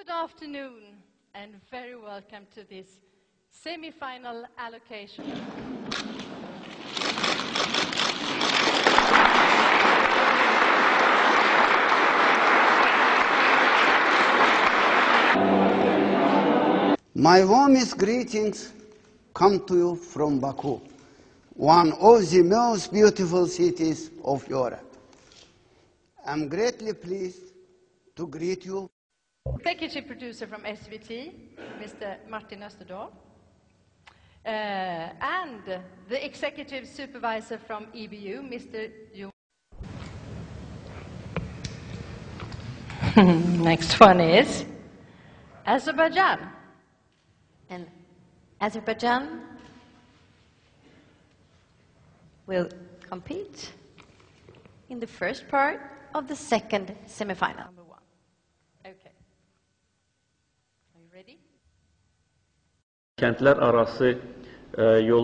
Good afternoon and very welcome to this semi-final allocation. My warmest greetings come to you from Baku, one of the most beautiful cities of Europe. I'm greatly pleased to greet you. Executive producer from SVT, Mr. Martin Österdahl, and the executive supervisor from EBU, Mr. Johan. Next one is Azerbaijan. And Azerbaijan will compete in the first part of the second semifinal. Number one. Okay. Are you ready? Kentler arası yol